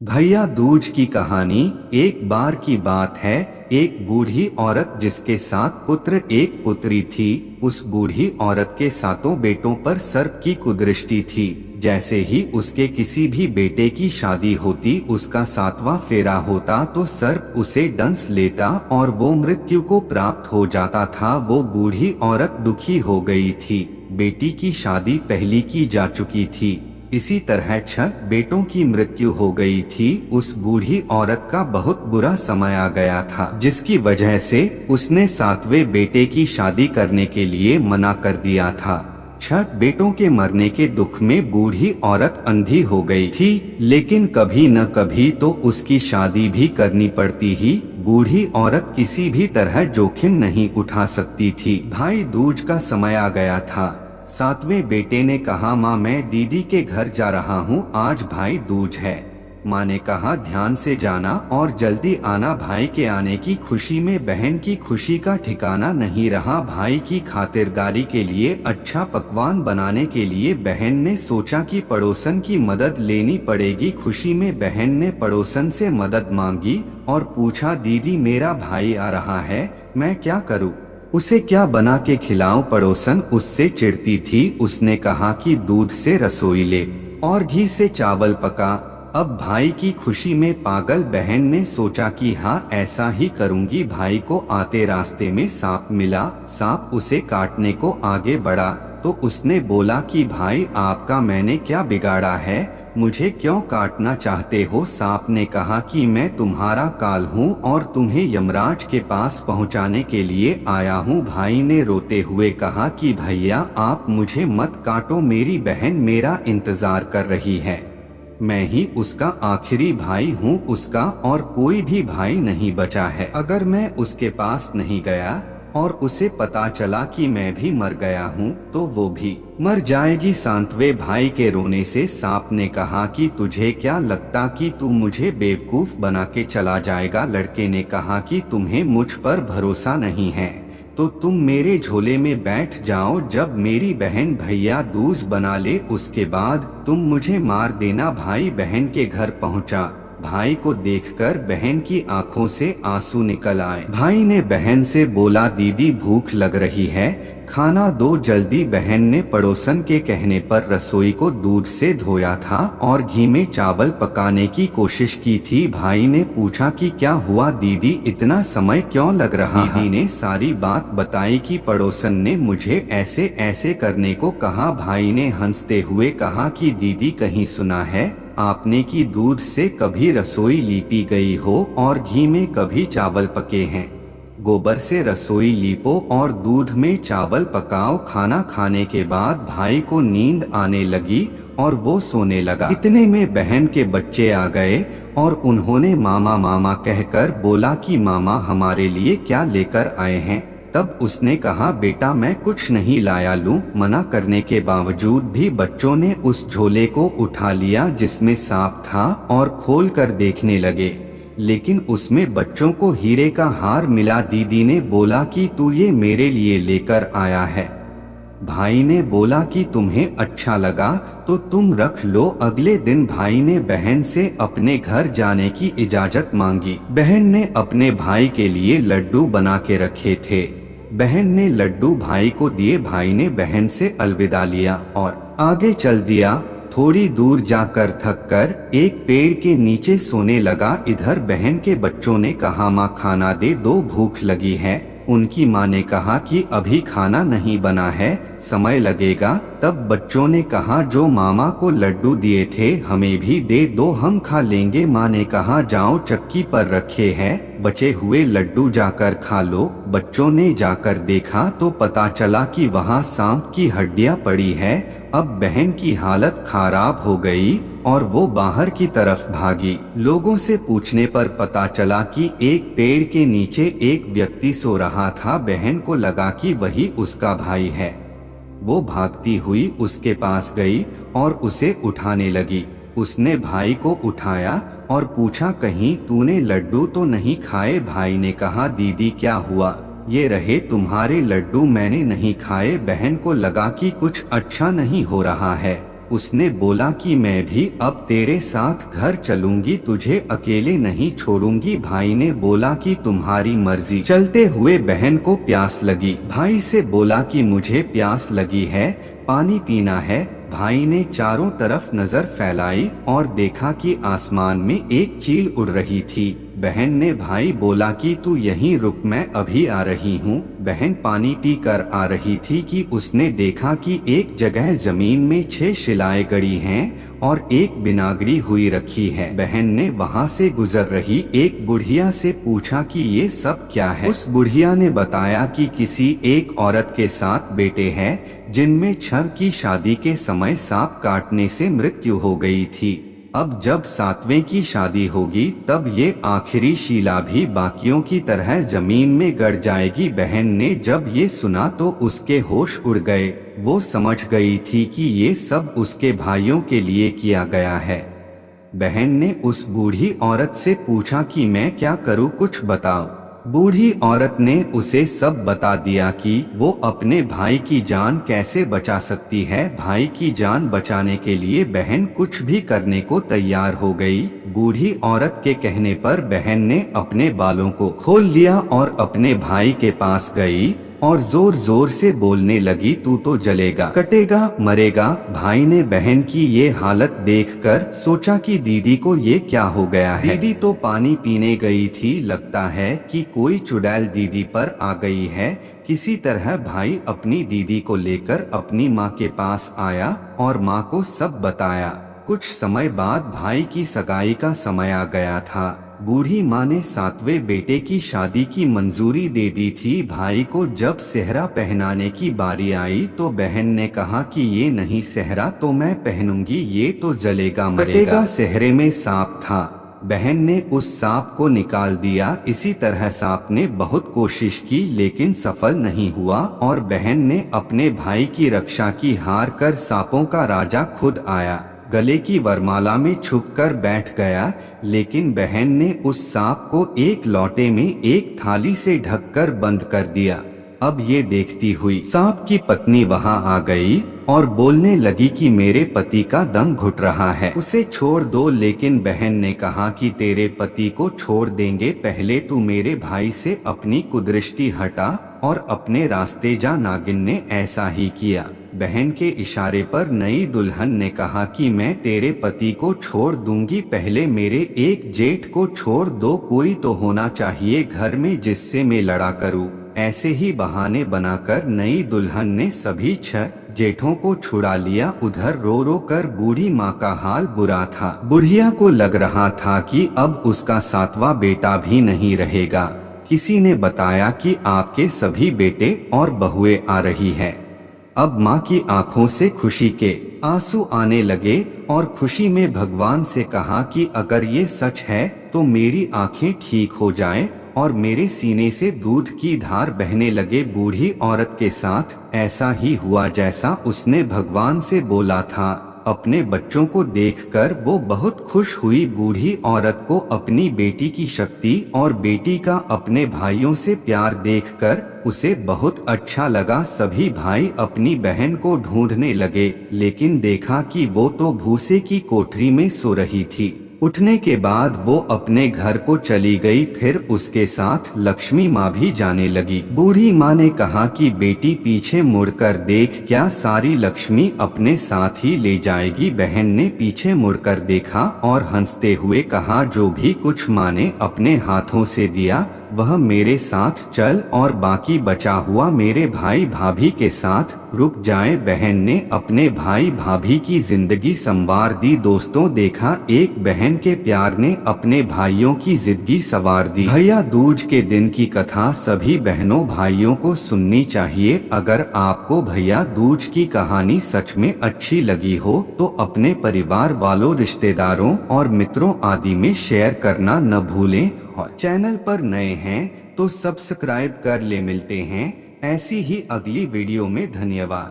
भैया दूज की कहानी। एक बार की बात है, एक बूढ़ी औरत जिसके 7 पुत्र एक पुत्री थी। उस बूढ़ी औरत के 7 बेटों पर सर्प की कुदृष्टि थी। जैसे ही उसके किसी भी बेटे की शादी होती, उसका 7वां फेरा होता तो सर्प उसे डंस लेता और वो मृत्यु को प्राप्त हो जाता था। वो बूढ़ी औरत दुखी हो गई थी। बेटी की शादी पहली की जा चुकी थी, इसी तरह 6 बेटों की मृत्यु हो गई थी। उस बूढ़ी औरत का बहुत बुरा समय आ गया था, जिसकी वजह से उसने 7वें बेटे की शादी करने के लिए मना कर दिया था। 6 बेटों के मरने के दुख में बूढ़ी औरत अंधी हो गई थी, लेकिन कभी न कभी तो उसकी शादी भी करनी पड़ती ही। बूढ़ी औरत किसी भी तरह जोखिम नहीं उठा सकती थी। भाई दूज का समय आ गया था। 7वें बेटे ने कहा, माँ मैं दीदी के घर जा रहा हूँ, आज भाई दूज है। माँ ने कहा, ध्यान से जाना और जल्दी आना। भाई के आने की खुशी में बहन की खुशी का ठिकाना नहीं रहा। भाई की खातिरदारी के लिए अच्छा पकवान बनाने के लिए बहन ने सोचा कि पड़ोसन की मदद लेनी पड़ेगी। खुशी में बहन ने पड़ोसन से मदद मांगी और पूछा, दीदी मेरा भाई आ रहा है, मैं क्या करूँ, उसे क्या बना के खिलाऊं। पड़ोसन उससे चिढ़ती थी। उसने कहा कि दूध से रसोई ले और घी से चावल पका। अब भाई की खुशी में पागल बहन ने सोचा कि हाँ ऐसा ही करूंगी। भाई को आते रास्ते में सांप मिला। सांप उसे काटने को आगे बढ़ा तो उसने बोला कि भाई आपका मैंने क्या बिगाड़ा है, मुझे क्यों काटना चाहते हो। सांप ने कहा कि मैं तुम्हारा काल हूँ और तुम्हें यमराज के पास पहुँचाने के लिए आया हूँ। भाई ने रोते हुए कहा कि भैया आप मुझे मत काटो, मेरी बहन मेरा इंतजार कर रही है। मैं ही उसका आखिरी भाई हूँ, उसका और कोई भी भाई नहीं बचा है। अगर मैं उसके पास नहीं गया और उसे पता चला कि मैं भी मर गया हूँ तो वो भी मर जाएगी। 7वें भाई के रोने से सांप ने कहा कि तुझे क्या लगता कि तू मुझे बेवकूफ बना के चला जाएगा। लड़के ने कहा कि तुम्हें मुझ पर भरोसा नहीं है तो तुम मेरे झोले में बैठ जाओ। जब मेरी बहन भैया दूज बना ले उसके बाद तुम मुझे मार देना। भाई बहन के घर पहुंचा। भाई को देखकर बहन की आंखों से आंसू निकल आए। भाई ने बहन से बोला, दीदी भूख लग रही है, खाना दो जल्दी। बहन ने पड़ोसन के कहने पर रसोई को दूध से धोया था और घी में चावल पकाने की कोशिश की थी। भाई ने पूछा कि क्या हुआ दीदी, इतना समय क्यों लग रहा है। दीदी ने सारी बात बताई कि पड़ोसन ने मुझे ऐसे ऐसे करने को कहा। भाई ने हंसते हुए कहा कि दीदी कहीं सुना है आपने कि दूध से कभी रसोई लीपी गई हो और घी में कभी चावल पके हैं। गोबर से रसोई लीपो और दूध में चावल पकाओ। खाना खाने के बाद भाई को नींद आने लगी और वो सोने लगा। इतने में बहन के बच्चे आ गए और उन्होंने मामा मामा कहकर बोला कि मामा हमारे लिए क्या लेकर आए हैं। तब उसने कहा, बेटा मैं कुछ नहीं लाया। लूं मना करने के बावजूद भी बच्चों ने उस झोले को उठा लिया जिसमें सांप था और खोल कर देखने लगे, लेकिन उसमें बच्चों को हीरे का हार मिला। दीदी ने बोला कि तू ये मेरे लिए लेकर आया है। भाई ने बोला कि तुम्हें अच्छा लगा तो तुम रख लो। अगले दिन भाई ने बहन से अपने घर जाने की इजाजत मांगी। बहन ने अपने भाई के लिए लड्डू बना के रखे थे। बहन ने लड्डू भाई को दिए। भाई ने बहन से अलविदा लिया और आगे चल दिया। थोड़ी दूर जाकर थक कर एक पेड़ के नीचे सोने लगा। इधर बहन के बच्चों ने कहा, माँ खाना दे दो, भूख लगी है। उनकी माँ ने कहा कि अभी खाना नहीं बना है, समय लगेगा। तब बच्चों ने कहा, जो मामा को लड्डू दिए थे हमें भी दे दो, हम खा लेंगे। माँ ने कहा, जाओ चक्की पर रखे हैं, बचे हुए लड्डू जाकर खा लो। बच्चों ने जाकर देखा तो पता चला कि वहाँ सांप की हड्डियाँ पड़ी है। अब बहन की हालत खराब हो गई और वो बाहर की तरफ भागी। लोगों से पूछने पर पता चला कि एक पेड़ के नीचे एक व्यक्ति सो रहा था। बहन को लगा कि वही उसका भाई है। वो भागती हुई उसके पास गई और उसे उठाने लगी। उसने भाई को उठाया और पूछा, कहीं तूने लड्डू तो नहीं खाए। भाई ने कहा, दीदी क्या हुआ, ये रहे तुम्हारे लड्डू, मैंने नहीं खाए। बहन को लगा कि कुछ अच्छा नहीं हो रहा है। उसने बोला कि मैं भी अब तेरे साथ घर चलूंगी, तुझे अकेले नहीं छोड़ूंगी। भाई ने बोला कि तुम्हारी मर्जी। चलते हुए बहन को प्यास लगी। भाई से बोला कि मुझे प्यास लगी है, पानी पीना है। भाई ने चारों तरफ नजर फैलाई और देखा कि आसमान में एक चील उड़ रही थी। बहन ने भाई बोला कि तू यहीं रुक, मैं अभी आ रही हूँ। बहन पानी पी कर आ रही थी कि उसने देखा कि एक जगह जमीन में 6 शिलाएं गड़ी हैं और एक बिनागड़ी हुई रखी है। बहन ने वहाँ से गुजर रही एक बुढ़िया से पूछा कि ये सब क्या है। उस बुढ़िया ने बताया कि किसी एक औरत के 7 बेटे हैं जिनमें 6 की शादी के समय सांप काटने से मृत्यु हो गई थी। अब जब 7वें की शादी होगी तब ये आखिरी शीला भी बाकियों की तरह जमीन में गड़ जाएगी। बहन ने जब ये सुना तो उसके होश उड़ गए। वो समझ गई थी कि ये सब उसके भाइयों के लिए किया गया है। बहन ने उस बूढ़ी औरत से पूछा कि मैं क्या करूं, कुछ बताओ। बूढ़ी औरत ने उसे सब बता दिया कि वो अपने भाई की जान कैसे बचा सकती है। भाई की जान बचाने के लिए बहन कुछ भी करने को तैयार हो गई। बूढ़ी औरत के कहने पर बहन ने अपने बालों को खोल लिया और अपने भाई के पास गई और जोर जोर से बोलने लगी, तू तो जलेगा, कटेगा, मरेगा। भाई ने बहन की ये हालत देखकर सोचा कि दीदी को ये क्या हो गया है। दीदी तो पानी पीने गई थी, लगता है कि कोई चुड़ैल दीदी पर आ गई है। किसी तरह भाई अपनी दीदी को लेकर अपनी माँ के पास आया और माँ को सब बताया। कुछ समय बाद भाई की सगाई का समय आ गया था। बूढ़ी माँ ने 7वें बेटे की शादी की मंजूरी दे दी थी। भाई को जब सेहरा पहनाने की बारी आई तो बहन ने कहा कि ये नहीं सेहरा तो मैं पहनूंगी, ये तो जलेगा मरेगा। सेहरे में सांप था। बहन ने उस सांप को निकाल दिया। इसी तरह सांप ने बहुत कोशिश की लेकिन सफल नहीं हुआ और बहन ने अपने भाई की रक्षा की, हार कर सांपों का राजा खुद आया, गले की वरमाला में छुपकर बैठ गया। लेकिन बहन ने उस सांप को एक लोटे में एक थाली से ढककर बंद कर दिया। अब ये देखती हुई सांप की पत्नी वहां आ गई और बोलने लगी कि मेरे पति का दम घुट रहा है, उसे छोड़ दो। लेकिन बहन ने कहा कि तेरे पति को छोड़ देंगे, पहले तू मेरे भाई से अपनी कुदृष्टि हटा और अपने रास्ते जा। नागिन ने ऐसा ही किया। बहन के इशारे पर नई दुल्हन ने कहा कि मैं तेरे पति को छोड़ दूंगी, पहले मेरे एक जेठ को छोड़ दो, कोई तो होना चाहिए घर में जिससे मैं लड़ा करूं। ऐसे ही बहाने बनाकर नई दुल्हन ने सभी 6 जेठों को छुड़ा लिया। उधर रो रो कर बूढ़ी माँ का हाल बुरा था। बुढ़िया को लग रहा था कि अब उसका 7वां बेटा भी नहीं रहेगा। किसी ने बताया कि आपके सभी बेटे और बहुएं आ रही है। अब माँ की आंखों से खुशी के आंसू आने लगे और खुशी में भगवान से कहा कि अगर ये सच है तो मेरी आंखें ठीक हो जाएं और मेरे सीने से दूध की धार बहने लगे। बूढ़ी औरत के साथ ऐसा ही हुआ जैसा उसने भगवान से बोला था। अपने बच्चों को देखकर वो बहुत खुश हुई। बूढ़ी औरत को अपनी बेटी की शक्ति और बेटी का अपने भाइयों से प्यार देखकर उसे बहुत अच्छा लगा। सभी भाई अपनी बहन को ढूंढने लगे लेकिन देखा कि वो तो भूसे की कोठरी में सो रही थी। उठने के बाद वो अपने घर को चली गई। फिर उसके साथ लक्ष्मी माँ भी जाने लगी। बूढ़ी माँ ने कहा कि बेटी पीछे मुड़कर देख, क्या सारी लक्ष्मी अपने साथ ही ले जाएगी। बहन ने पीछे मुड़कर देखा और हंसते हुए कहा, जो भी कुछ माँ ने अपने हाथों से दिया वह मेरे साथ चल और बाकी बचा हुआ मेरे भाई भाभी के साथ रुक जाए। बहन ने अपने भाई भाभी की जिंदगी संवार दी। दोस्तों, देखा एक बहन के प्यार ने अपने भाइयों की जिंदगी संवार दी। भैया दूज के दिन की कथा सभी बहनों भाइयों को सुननी चाहिए। अगर आपको भैया दूज की कहानी सच में अच्छी लगी हो तो अपने परिवार वालों, रिश्तेदारों और मित्रों आदि में शेयर करना न भूलें और चैनल पर नए हैं तो सब्सक्राइब कर ले। मिलते हैं ऐसी ही अगली वीडियो में। धन्यवाद।